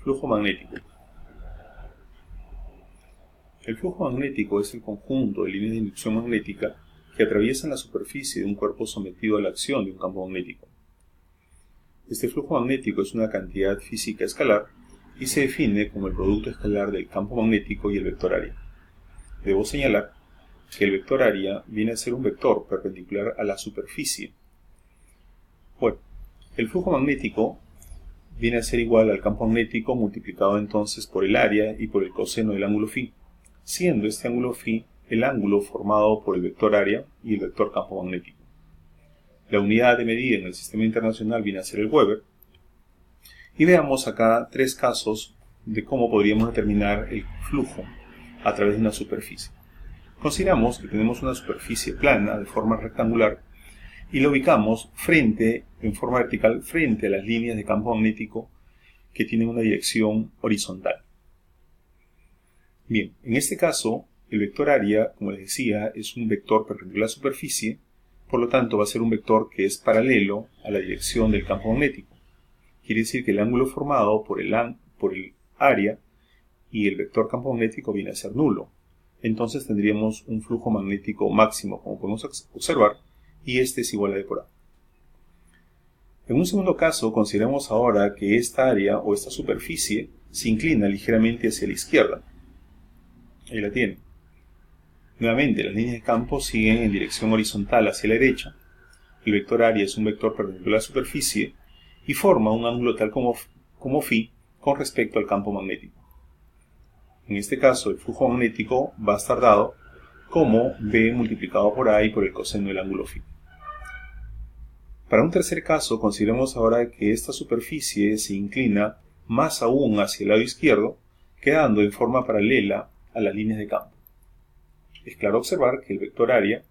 Flujo magnético. El flujo magnético es el conjunto de líneas de inducción magnética que atraviesan la superficie de un cuerpo sometido a la acción de un campo magnético. Este flujo magnético es una cantidad física escalar y se define como el producto escalar del campo magnético y el vector área. Debo señalar que el vector área viene a ser un vector perpendicular a la superficie. Bueno, el flujo magnético viene a ser igual al campo magnético multiplicado entonces por el área y por el coseno del ángulo φ, siendo este ángulo φ el ángulo formado por el vector área y el vector campo magnético. La unidad de medida en el sistema internacional viene a ser el Weber. Y veamos acá tres casos de cómo podríamos determinar el flujo a través de una superficie. Consideramos que tenemos una superficie plana de forma rectangular y la ubicamos en forma vertical frente a las líneas de campo magnético que tienen una dirección horizontal. Bien, en este caso, el vector área, como les decía, es un vector perpendicular a la superficie, por lo tanto va a ser un vector que es paralelo a la dirección del campo magnético. Quiere decir que el ángulo formado por el área y el vector campo magnético viene a ser nulo. Entonces tendríamos un flujo magnético máximo, como podemos observar, y este es igual a D por A. En un segundo caso, consideramos ahora que esta área o esta superficie se inclina ligeramente hacia la izquierda. Ahí la tienen. Nuevamente, las líneas de campo siguen en dirección horizontal hacia la derecha. El vector área es un vector perpendicular a la superficie y forma un ángulo tal como φ con respecto al campo magnético. En este caso, el flujo magnético va a estar dado como B multiplicado por A y por el coseno del ángulo φ. Para un tercer caso, consideremos ahora que esta superficie se inclina más aún hacia el lado izquierdo, quedando en forma paralela a las líneas de campo. Es claro observar que el vector área,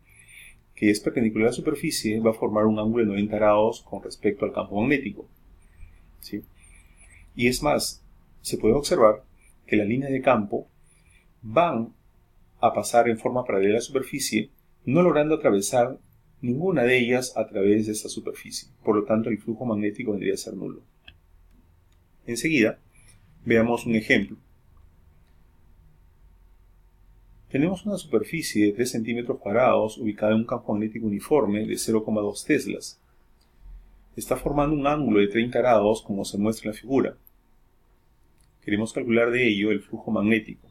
que es perpendicular a la superficie, va a formar un ángulo de 90 grados con respecto al campo magnético. ¿Sí? Y es más, se puede observar que las líneas de campo van a pasar en forma paralela a la superficie, no logrando atravesar ninguna de ellas a través de esta superficie. Por lo tanto, el flujo magnético vendría a ser nulo. Enseguida, veamos un ejemplo. Tenemos una superficie de 3 centímetros cuadrados ubicada en un campo magnético uniforme de 0,2 teslas. Está formando un ángulo de 30 grados como se muestra en la figura. Queremos calcular de ello el flujo magnético.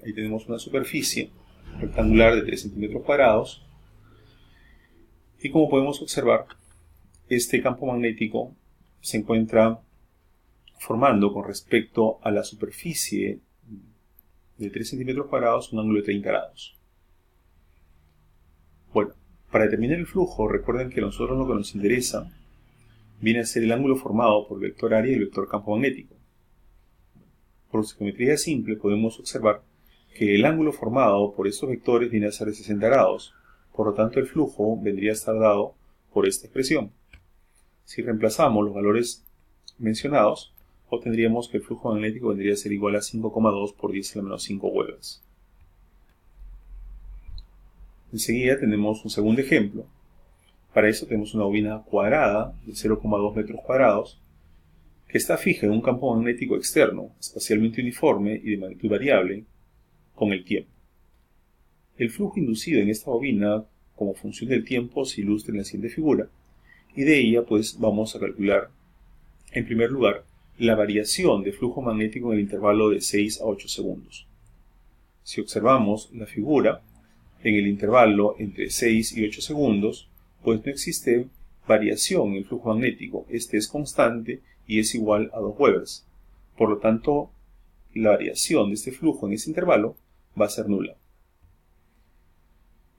Ahí tenemos una superficie rectangular de 3 centímetros cuadrados. Y como podemos observar, este campo magnético se encuentra formando con respecto a la superficie de 3 centímetros cuadrados un ángulo de 30 grados. Bueno, para determinar el flujo, recuerden que a nosotros lo que nos interesa viene a ser el ángulo formado por el vector área y el vector campo magnético. Por psicometría simple podemos observar que el ángulo formado por estos vectores viene a ser de 60 grados. Por lo tanto, el flujo vendría a estar dado por esta expresión. Si reemplazamos los valores mencionados, obtendríamos que el flujo magnético vendría a ser igual a 5,2 por 10 a la menos 5 Webers. Enseguida tenemos un segundo ejemplo. Para eso tenemos una bobina cuadrada de 0,2 metros cuadrados que está fija en un campo magnético externo, espacialmente uniforme y de magnitud variable con el tiempo. El flujo inducido en esta bobina como función del tiempo se ilustra en la siguiente figura, y de ella pues vamos a calcular en primer lugar la variación de flujo magnético en el intervalo de 6 a 8 segundos. Si observamos la figura, en el intervalo entre 6 y 8 segundos, pues no existe variación en el flujo magnético. Este es constante y es igual a 2 Webers. Por lo tanto, la variación de este flujo en ese intervalo va a ser nula.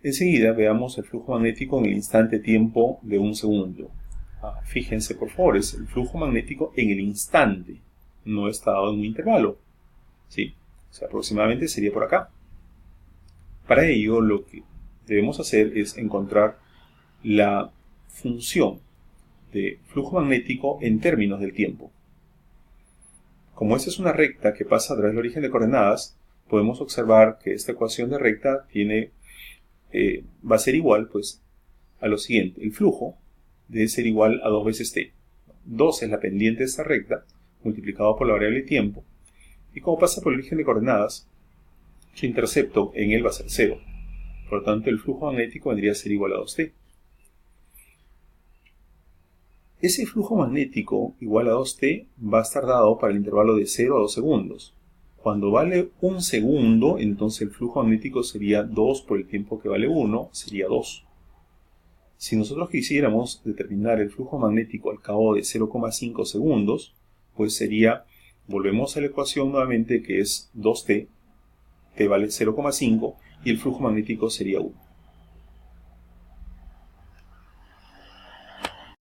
Enseguida veamos el flujo magnético en el instante tiempo de 1 segundo. Fíjense por favor, es el flujo magnético en el instante, no está dado en un intervalo. ¿Sí? O sea, aproximadamente sería por acá. Para ello lo que debemos hacer es encontrar la función de flujo magnético en términos del tiempo. Como esta es una recta que pasa a través del origen de coordenadas, podemos observar que esta ecuación de recta va a ser igual pues, a lo siguiente. El flujo debe ser igual a 2 veces t. 2 es la pendiente de esta recta, multiplicado por la variable tiempo. Y como pasa por el origen de coordenadas, su intercepto en él va a ser 0. Por lo tanto, el flujo magnético vendría a ser igual a 2t. Ese flujo magnético igual a 2t va a estar dado para el intervalo de 0 a 2 segundos. Cuando vale 1 segundo, entonces el flujo magnético sería 2 por el tiempo que vale 1, sería 2. Si nosotros quisiéramos determinar el flujo magnético al cabo de 0,5 segundos, pues sería, volvemos a la ecuación nuevamente que es 2t, t vale 0,5 y el flujo magnético sería 1.